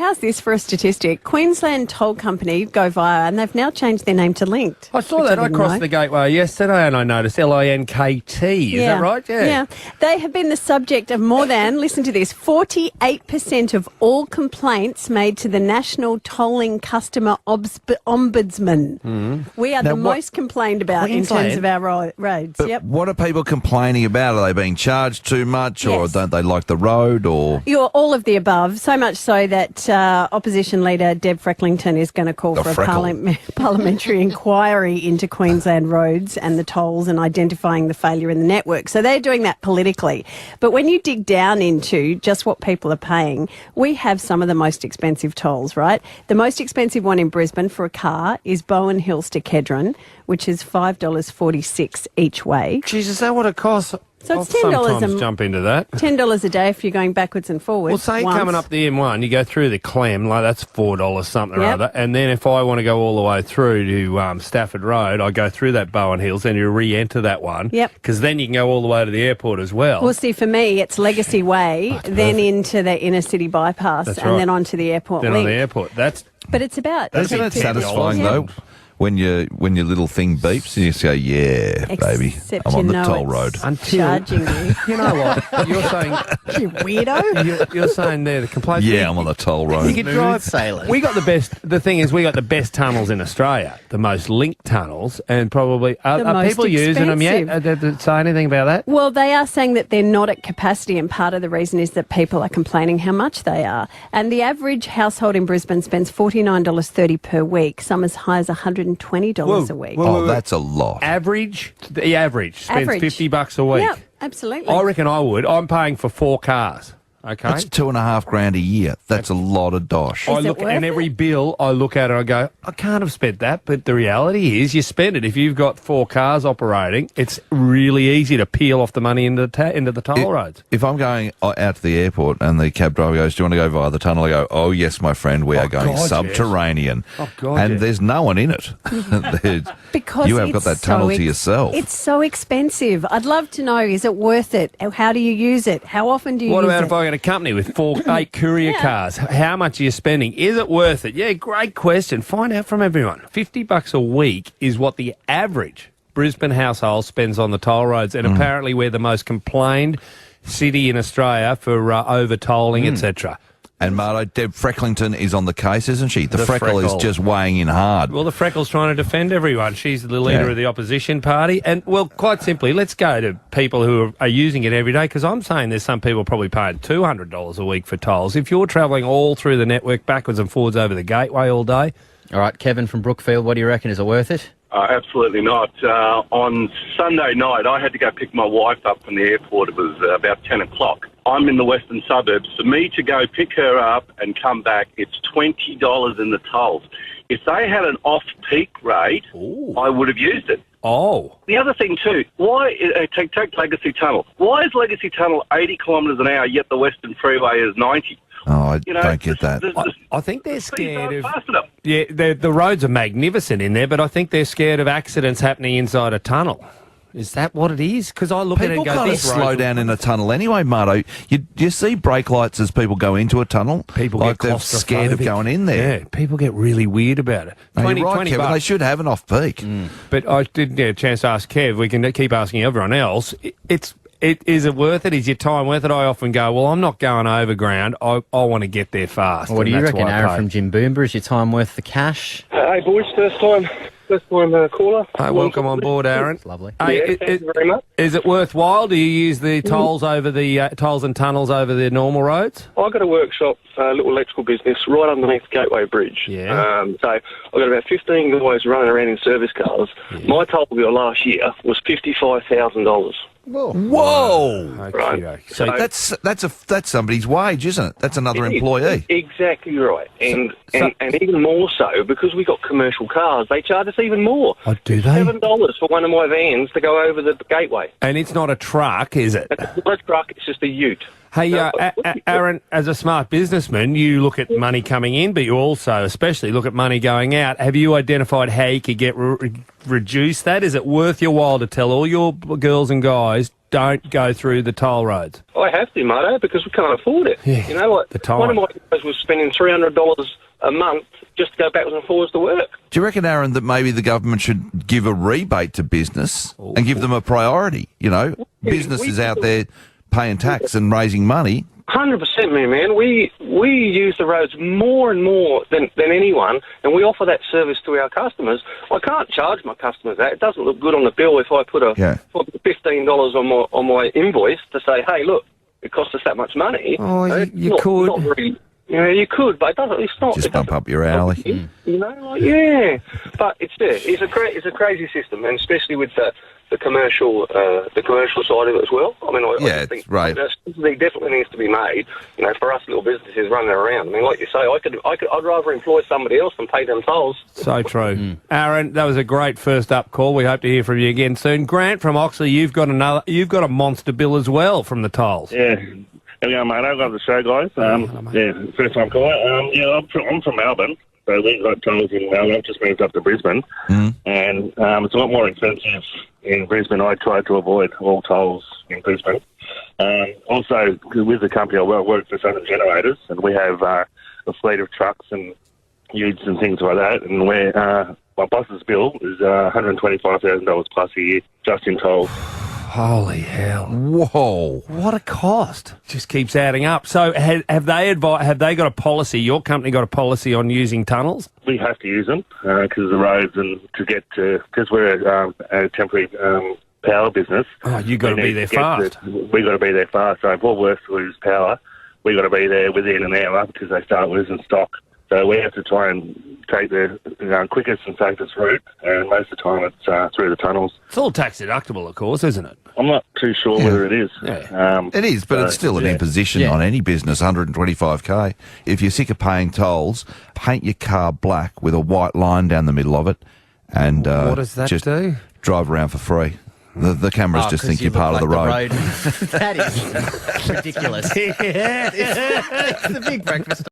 How's this for a statistic? Queensland Toll Company go via, and they've now changed their name to Linked. I saw that. I crossed the gateway yesterday and I noticed L-I-N-K-T. Is that right? Yeah. They have been the subject of more than, listen to this, 48% of all complaints made to the National Tolling Customer Ombudsman. We are the most complained about Queensland? in terms of our roads. But what are people complaining about? Are they being charged too much, or don't they like the road, or all of the above? So much so that opposition leader Deb Frecklington is going to call for a parliamentary inquiry into Queensland roads and the tolls and identifying the failure in the network. So they're doing that politically. But when you dig down into just what people are paying, we have some of the most expensive tolls, right? The most expensive one in Brisbane for a car is Bowen Hills to Kedron, which is $5.46 each way. Jeez, is that what it costs? So it's I'll $10 sometimes jump into that. $10 a day if you're going backwards and forwards. Well, say coming up the M1, you go through the Clem, like that's $4 something or other, and then if I want to go all the way through to Stafford Road, I go through that Bowen Hills and you re-enter that one. Yep. Because then you can go all the way to the airport as well. Well, see, for me, it's Legacy Way, then into the inner city bypass, and then onto the airport Then link. on the airport. But it's about... isn't it satisfying though? When your little thing beeps and you say, "Yeah, baby, I'm on the toll road." Charging you. You know what? You're saying... You weirdo. You're saying there, the complaints... Yeah, I'm on the toll road. You can drive sailors. We got the best... The thing is, we got the best tunnels in Australia, the most linked tunnels, and probably... Are people using them yet? Did they say anything about that? Well, they are saying that they're not at capacity, and part of the reason is that people are complaining how much they are. And the average household in Brisbane spends $49.30 per week, some as high as $120 a week. Oh, that's a lot. The average spends $50 a week. Yeah, absolutely. I reckon I would. I'm paying for 4 cars. Okay, that's $2,500 a year. That's a lot of dosh. I look and every bill I look at it, I go, I can't have spent that. But the reality is, you spend it. If you've got 4 cars operating, it's really easy to peel off the money into the toll roads. If I'm going out to the airport and the cab driver goes, "Do you want to go via the tunnel?" I go, "Oh yes, my friend, we are going subterranean." Yes. Oh God, and there's no one in it. Because you have got that tunnel to yourself. It's so expensive. I'd love to know, is it worth it? How do you use it? How often do you use it? What about if I got a company with 8 courier cars? How much are you spending? Is it worth it? Yeah, great question. Find out from everyone. $50 a week is what the average Brisbane household spends on the toll roads, and apparently we're the most complained city in Australia for over-tolling, etc. And Marto, Deb Frecklington is on the case, isn't she? The freckle is just weighing in hard. Well, the freckle's trying to defend everyone. She's the leader of the opposition party. And, well, quite simply, let's go to people who are using it every day, because I'm saying there's some people probably paying $200 a week for tolls. If you're travelling all through the network, backwards and forwards over the gateway all day. All right, Kevin from Brookfield, what do you reckon? Is it worth it? Absolutely not. On Sunday night, I had to go pick my wife up from the airport. It was about 10 o'clock. I'm in the western suburbs. For me to go pick her up and come back, it's $20 in the tolls. If they had an off-peak rate, I would have used it. Oh. The other thing too, why take Legacy Tunnel? Why is Legacy Tunnel 80 kilometres an hour, yet the Western Freeway is 90? Oh, I don't get that. I think they're scared of... Yeah, the roads are magnificent in there, but I think they're scared of accidents happening inside a tunnel. Is that what it is? Because I look at it and go, people can't slow down in a tunnel anyway, Marto. You see brake lights as people go into a tunnel? People get they're scared of going in there. Yeah, people get really weird about it. No, you're right, Kevin. They should have an off-peak. But I didn't get a chance to ask Kev. We can keep asking everyone else. Is it worth it? Is your time worth it? I often go, well, I'm not going overground. I want to get there fast. What do you reckon, Aaron from Jimboomba? Is your time worth the cash? Hey, boys, first time caller. Hey, welcome on board, Aaron. That's lovely. Hey, thank you very much. Is it worthwhile? Do you use the tolls over the tolls and tunnels over the normal roads? I've got a workshop, a little electrical business, right underneath Gateway Bridge. Yeah. So I've got about 15 guys running around in service cars. Yeah. My toll bill last year was $55,000. Whoa! Right. So that's somebody's wage, isn't it? That's another employee. Exactly right. And even more so, because we got commercial cars, they charge us even more. Oh, do they? $7 for one of my vans to go over the gateway. And it's not a truck, is it? It's not a truck, it's just a ute. Hey, Aaron, as a smart businessman, you look at money coming in, but you also especially look at money going out. Have you identified how you could reduce that? Is it worth your while to tell all your girls and guys, don't go through the toll roads? I have to, Marto, because we can't afford it. Yeah, you know what? the time. One of my guys was spending $300 a month just to go backwards and forwards to work. Do you reckon, Aaron, that maybe the government should give a rebate to business and give them a priority? You know, business is out there paying tax and raising money. 100%, man. We use the roads more and more than anyone, and we offer that service to our customers. I can't charge my customers that. It doesn't look good on the bill if I put $15 on my invoice to say, hey, look, it cost us that much money. Oh, you could. Not really, you could, but it doesn't. It's not. Just bump up your hourly. You know, like, yeah. But it's there. It's a crazy system, and especially with the commercial side of it as well. I mean, I just think right. There definitely needs to be made. You know, for us little businesses running around. I mean, like you say, I'd rather employ somebody else than pay them tolls. So true, Aaron. That was a great first up call. We hope to hear from you again soon. Grant from Oxley, you've got a monster bill as well from the tolls. Yeah. There we go, mate. I love the show, guys. First time caller. I'm from Melbourne, so we've got tolls in Melbourne. I've just moved up to Brisbane, and it's a lot more expensive in Brisbane. I try to avoid all tolls in Brisbane. Also, with the company I work for Southern Generators, and we have a fleet of trucks and utes and things like that, and my boss's bill is $125,000 plus a year just in tolls. Holy hell. Whoa. What a cost. Just keeps adding up. So have they got a policy, your company got a policy on using tunnels? We have to use them because of the roads and because we're a temporary power business. Oh, you've got to be there fast. We've got to be there fast. So if Woolworths lose power, we've got to be there within an hour because they start losing stock. So we have to try and take the quickest and safest route, and most of the time it's through the tunnels. It's all tax deductible, of course, isn't it? I'm not too sure whether it is. Yeah. It is, but it's still an imposition on any business, $125K. If you're sick of paying tolls, paint your car black with a white line down the middle of it, and what does that just do? Drive around for free. The cameras just think you're part of the road. That is ridiculous. Yeah. It's the big breakfast.